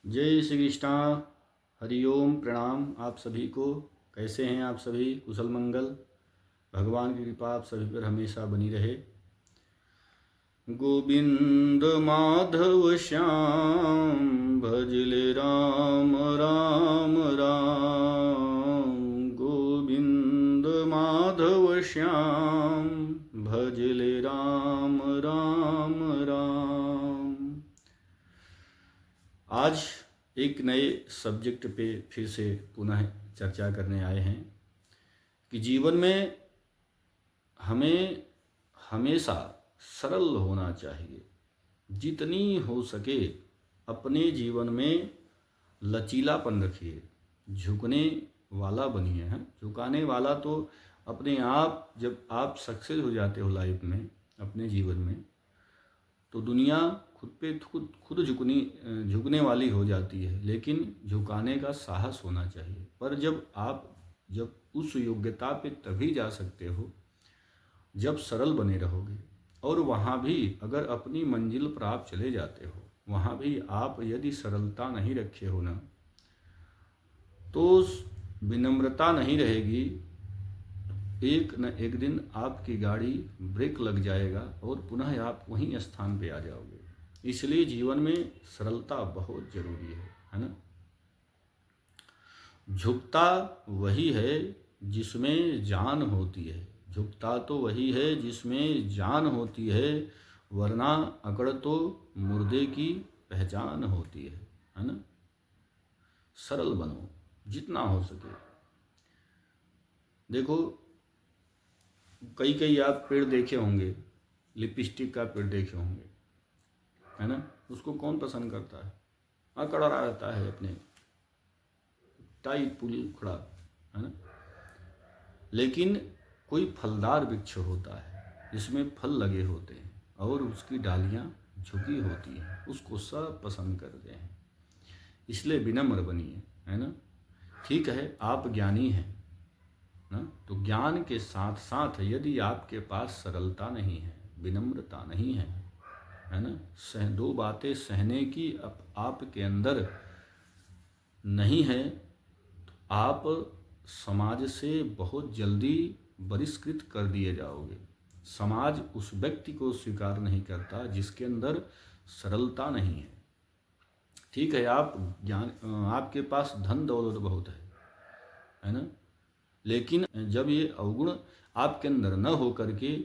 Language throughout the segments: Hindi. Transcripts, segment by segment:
जय श्री कृष्णा। हरिओम प्रणाम आप सभी को। कैसे हैं आप सभी? कुशल मंगल। भगवान की कृपा आप सभी पर हमेशा बनी रहे। गोविंद माधव श्याम भजले राम राम राम। गोविंद माधव श्याम भजले राम राम राम। आज एक नए सब्जेक्ट पे फिर से पुनः चर्चा करने आए हैं कि जीवन में हमें हमेशा सरल होना चाहिए। जितनी हो सके अपने जीवन में लचीलापन रखिए, झुकने वाला बनिए। हैं झुकाने वाला तो अपने आप, जब आप सक्सेस हो जाते हो लाइफ में, अपने जीवन में, तो दुनिया खुद पे खुद झुकने वाली हो जाती है। लेकिन झुकाने का साहस होना चाहिए। पर जब उस योग्यता पे तभी जा सकते हो जब सरल बने रहोगे। और वहाँ भी अगर अपनी मंजिल पर आप चले जाते हो, वहाँ भी आप यदि सरलता नहीं रखे हो ना, तो विनम्रता नहीं रहेगी, एक न एक दिन आपकी गाड़ी ब्रेक लग जाएगा और पुनः आप वहीं स्थान पे आ जाओगे। इसलिए जीवन में सरलता बहुत जरूरी है ना। झुकता वही है जिसमें जान होती है। झुकता तो वही है जिसमें जान होती है, वरना अकड़ तो मुर्दे की पहचान होती है ना। सरल बनो जितना हो सके। देखो, कई आप पेड़ देखे होंगे, लिपस्टिक का पेड़ देखे होंगे, है ना। उसको कौन पसंद करता है? अकड़ा रहता है अपने टाइट पुल खड़ा, है ना। लेकिन कोई फलदार वृक्ष होता है जिसमें फल लगे होते हैं और उसकी डालियां झुकी होती हैं, उसको सब पसंद करते हैं। इसलिए विनम्र बनिए, है ना। ठीक है, आप ज्ञानी हैं ना, तो ज्ञान के साथ साथ यदि आपके पास सरलता नहीं है, विनम्रता नहीं है ना, दो बातें सहने की आपके अंदर नहीं है, तो आप समाज से बहुत जल्दी बहिष्कृत कर दिए जाओगे। समाज उस व्यक्ति को स्वीकार नहीं करता जिसके अंदर सरलता नहीं है। ठीक है, आपके पास धन दौलत बहुत है ना, लेकिन जब ये अवगुण आपके अंदर न हो करके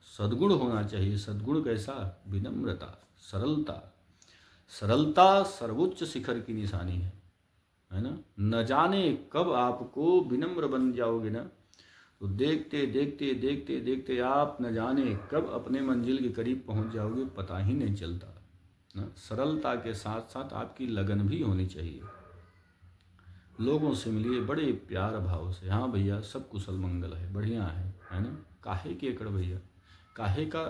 सद्गुण होना चाहिए। सद्गुण कैसा? विनम्रता, सरलता। सरलता सर्वोच्च शिखर की निशानी है ना। न जाने कब आपको विनम्र बन जाओगे ना, तो देखते देखते देखते देखते आप न जाने कब अपने मंजिल के करीब पहुंच जाओगे, पता ही नहीं चलता ना। सरलता के साथ साथ आपकी लगन भी होनी चाहिए। लोगों से मिलिए बड़े प्यार भाव से। हाँ भैया, सब कुशल मंगल है ना। काहे के एकड़ भैया, काहे का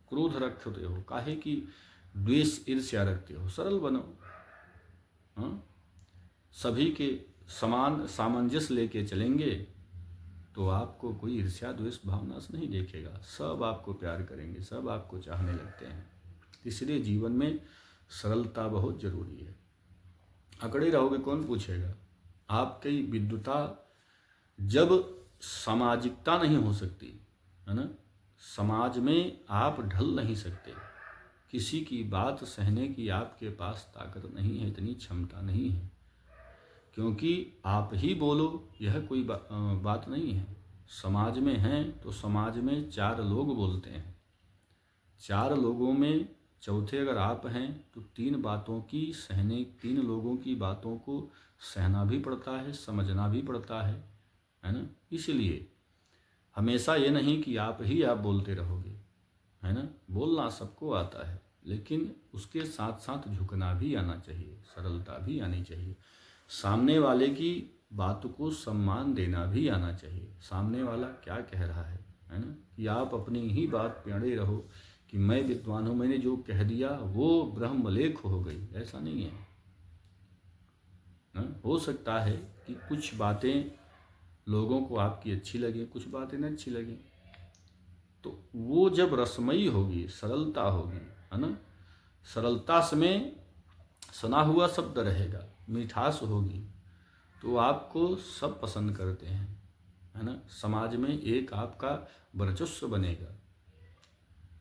क्रोध रखते हो, काहे की द्वेष ईर्ष्या रखते हो? सरल बनो। हाँ, सभी के समान सामंजस्य लेके चलेंगे तो आपको कोई ईर्ष्या द्वेष भावना से नहीं देखेगा। सब आपको प्यार करेंगे, सब आपको चाहने लगते हैं। इसलिए जीवन में सरलता बहुत जरूरी है। अकड़े रहोगे कौन पूछेगा? आपकी विद्वता जब सामाजिकता नहीं हो सकती, है ना, समाज में आप ढल नहीं सकते, किसी की बात सहने की आपके पास ताकत नहीं है, इतनी क्षमता नहीं है। क्योंकि आप ही बोलो यह कोई बात नहीं है। समाज में हैं तो समाज में 4 लोग बोलते हैं। 4 लोगों में चौथे अगर आप हैं तो 3 लोगों की बातों को सहना भी पड़ता है, समझना भी पड़ता है ना। इसलिए हमेशा ये नहीं कि आप बोलते रहोगे, है ना। बोलना सबको आता है, लेकिन उसके साथ साथ झुकना भी आना चाहिए, सरलता भी आनी चाहिए। सामने वाले की बात को सम्मान देना भी आना चाहिए। सामने वाला क्या कह रहा है ना, कि आप अपनी ही बात पे अड़े रहो कि मैं विद्वान हूँ, मैंने जो कह दिया वो ब्रह्मलेख हो गई, ऐसा नहीं है ना। हो सकता है कि कुछ बातें लोगों को आपकी अच्छी लगे, कुछ बातें न अच्छी लगे, तो वो जब रसमयी होगी, सरलता होगी, है ना। सरलता में सना हुआ शब्द रहेगा, मिठास होगी, तो आपको सब पसंद करते हैं, है ना। समाज में एक आपका वर्चस्व बनेगा।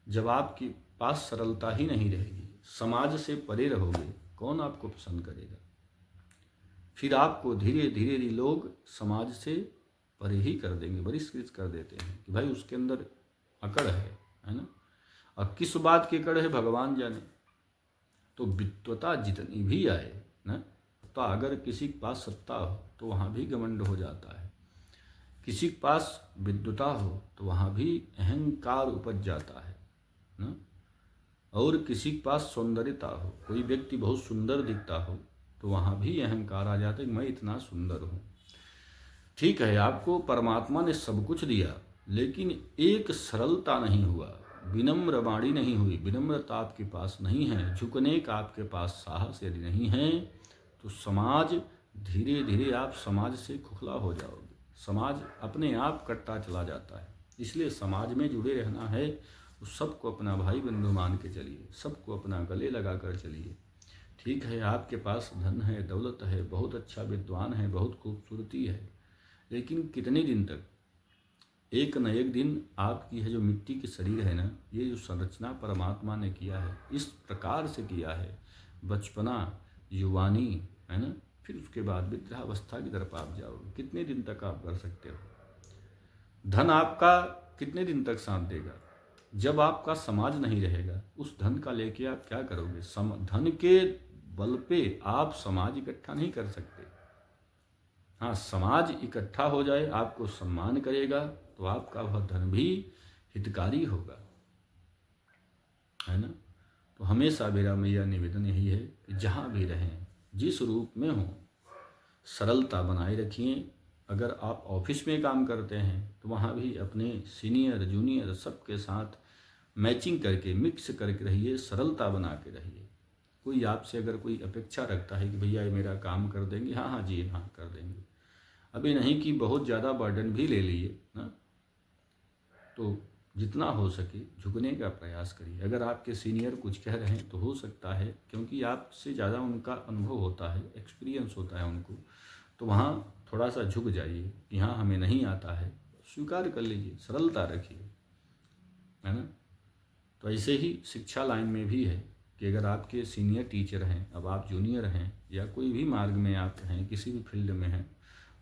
जब आपके पास सरलता ही नहीं रहेगी, समाज से परे रहोगे, कौन आपको पसंद करेगा। फिर आपको धीरे धीरे लोग समाज से परे ही कर देंगे, बहिष्कृत कर देते हैं कि भाई उसके अंदर अकड़ है ना। और किस बात की अकड़ है भगवान जाने। तो विद्वता जितनी भी आए ना, तो अगर किसी के पास सत्ता हो तो वहाँ भी घमंड हो जाता है, किसी के पास विद्वता हो तो वहाँ भी अहंकार उपज जाता है ना। और किसी के पास सौंदर्यता हो, कोई व्यक्ति बहुत सुंदर दिखता हो तो वहाँ भी अहंकार आ जाता है कि मैं इतना सुंदर हूँ। ठीक है, आपको परमात्मा ने सब कुछ दिया, लेकिन एक सरलता नहीं हुआ, विनम्र वाणी नहीं हुई, विनम्रता आपके पास नहीं है, झुकने का आपके पास साहस यदि नहीं है, तो समाज धीरे धीरे आप समाज से खुखला हो जाओगे, समाज अपने आप कटता चला जाता है। इसलिए समाज में जुड़े रहना है तो सबको अपना भाई बंधु मान के चलिए, सबको अपना गले लगा कर चलिए। ठीक है, आपके पास धन है, दौलत है, बहुत अच्छा विद्वान है, बहुत खूबसूरती है, लेकिन कितने दिन तक। एक न एक दिन आपकी है जो मिट्टी के शरीर है ना, ये जो संरचना परमात्मा ने किया है, इस प्रकार से किया है, बचपना, युवानी, है ना, फिर उसके बाद वृद्धावस्था की तरफ आप जाओगे। कितने दिन तक आप कर सकते हो। धन आपका कितने दिन तक साथ देगा। जब आपका समाज नहीं रहेगा, उस धन का लेके आप क्या करोगे। धन के बल पे आप समाज इकट्ठा नहीं कर सकते। हाँ, समाज इकट्ठा हो जाए, आपको सम्मान करेगा, तो आपका वह धन भी हितकारी होगा, है ना। तो हमेशा मेरा मैया निवेदन यही है कि जहाँ भी रहें, जिस रूप में हो, सरलता बनाए रखिए। अगर आप ऑफिस में काम करते हैं तो वहाँ भी अपने सीनियर जूनियर सबके साथ मैचिंग करके, मिक्स करके रहिए, सरलता बना के रहिए। कोई आपसे अगर कोई अपेक्षा रखता है कि भैया ये मेरा काम कर देंगे, हाँ हाँ जी हाँ कर देंगे, अभी नहीं कि बहुत ज़्यादा बर्डन भी ले लिए ना, तो जितना हो सके झुकने का प्रयास करिए। अगर आपके सीनियर कुछ कह रहे हैं तो हो सकता है, क्योंकि आपसे ज़्यादा उनका अनुभव होता है, एक्सपीरियंस होता है उनको, तो वहाँ थोड़ा सा झुक जाइए कि हाँ हमें नहीं आता है, स्वीकार कर लीजिए, सरलता रखिए, है ना। तो ऐसे ही शिक्षा लाइन में भी है कि अगर आपके सीनियर टीचर हैं, अब आप जूनियर हैं, या कोई भी मार्ग में आप हैं, किसी भी फील्ड में हैं,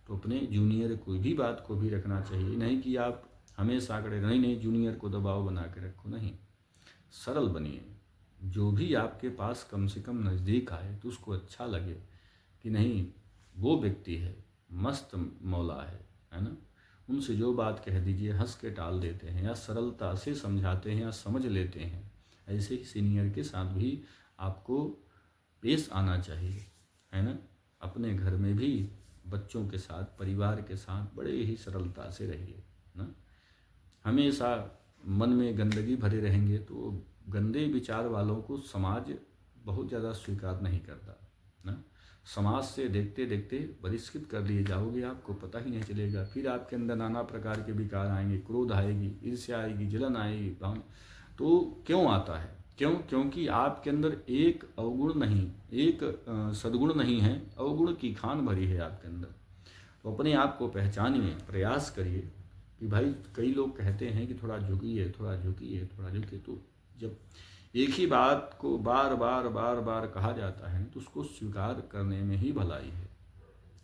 तो अपने जूनियर कोई भी बात को भी रखना चाहिए। नहीं कि आप हमेशा आंकड़े नहीं जूनियर को दबाव बना के रखो, नहीं, सरल बनिए। जो भी आपके पास कम से कम नज़दीक आए तो उसको अच्छा लगे कि नहीं वो व्यक्ति है, मस्त मौला है ना। उनसे जो बात कह दीजिए हंस के टाल देते हैं, या सरलता से समझाते हैं, या समझ लेते हैं। ऐसे ही सीनियर के साथ भी आपको पेश आना चाहिए, है ना। अपने घर में भी बच्चों के साथ, परिवार के साथ बड़े ही सरलता से रहिए ना। हमेशा मन में गंदगी भरे रहेंगे तो गंदे विचार वालों को समाज बहुत ज़्यादा स्वीकार नहीं करता ना। समाज से देखते देखते बहिष्कृत कर लिए जाओगे, आपको पता ही नहीं चलेगा। फिर आपके अंदर नाना प्रकार के विकार आएंगे, क्रोध आएगी, ईर्ष्या आएगी, जलन आएगी। तो क्यों आता है, क्योंकि आपके अंदर एक अवगुण नहीं, एक सद्गुण नहीं है, अवगुण की खान भरी है आपके अंदर। तो अपने आप को पहचानिए, प्रयास करिए कि भाई कई लोग कहते हैं कि थोड़ा झुकिए, थोड़ा झुकिए, थोड़ा झुकिए। तो जब एक ही बात को बार बार बार बार कहा जाता है तो उसको स्वीकार करने में ही भलाई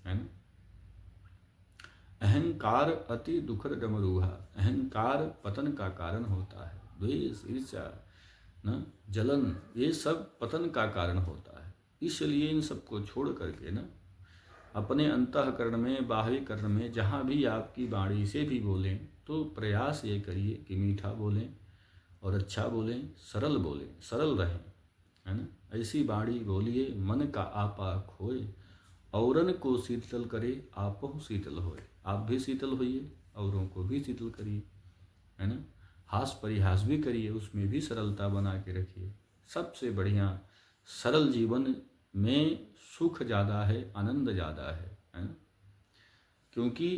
है ना। अहंकार अति दुखद डमरूहा, अहंकार पतन का कारण होता है। द्वेष, ईर्ष्या, न जलन, ये सब पतन का कारण होता है। इसलिए इन सबको छोड़ करके ना अपने अंतःकरण में, बाह्यकरण में, जहाँ भी आपकी वाणी से भी बोलें तो प्रयास ये करिए कि मीठा बोलें और अच्छा बोलें, सरल बोलें, सरल रहें, है ना। ऐसी वाणी बोलिए मन का आपा खोए, औरन को शीतल करे आपहु शीतल होए। आप भी शीतल होइए, औरों को भी शीतल करिए, है ना। हास परिहास भी करिए, उसमें भी सरलता बना के रखिए। सबसे बढ़िया सरल जीवन में सुख ज़्यादा है, आनंद ज़्यादा है ना। क्योंकि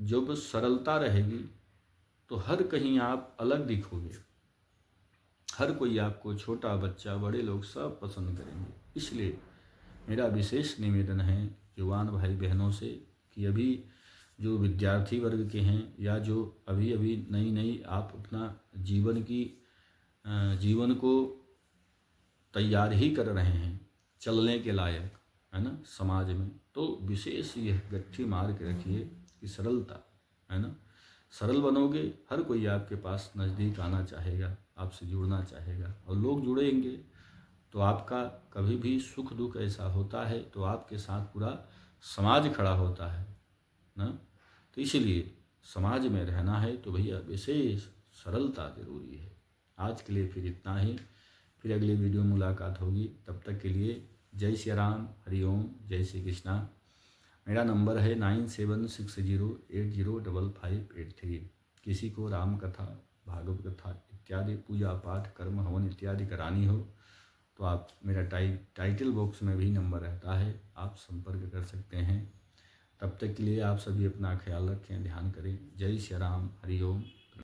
जब सरलता रहेगी तो हर कहीं आप अलग दिखोगे, हर कोई आपको, छोटा बच्चा बड़े लोग सब पसंद करेंगे। इसलिए मेरा विशेष निवेदन है युवान भाई बहनों से कि अभी जो विद्यार्थी वर्ग के हैं या जो अभी अभी नई नई आप अपना जीवन को तैयार ही कर रहे हैं चलने के लायक, है ना, समाज में, तो विशेष यह गट्ठी मार के रखिए कि सरलता, है ना, सरल बनोगे हर कोई आपके पास नज़दीक आना चाहेगा, आपसे जुड़ना चाहेगा, और लोग जुड़ेंगे तो आपका कभी भी सुख दुख ऐसा होता है तो आपके साथ पूरा समाज खड़ा होता है ना। तो इसलिए समाज में रहना है तो भैया विशेष सरलता जरूरी है। आज के लिए फिर इतना ही, फिर अगली वीडियो मुलाकात होगी। तब तक के लिए जय श्री राम, हरिओम, जय श्री कृष्णा। मेरा नंबर है 9760805583। किसी को राम कथा, भागवत कथा इत्यादि पूजा पाठ कर्म हवन इत्यादि करानी हो तो आप मेरा टाइटल बॉक्स में भी नंबर रहता है, आप संपर्क कर सकते हैं। तब तक के लिए आप सभी अपना ख्याल रखें, ध्यान करें। जय श्री राम, हरिओम।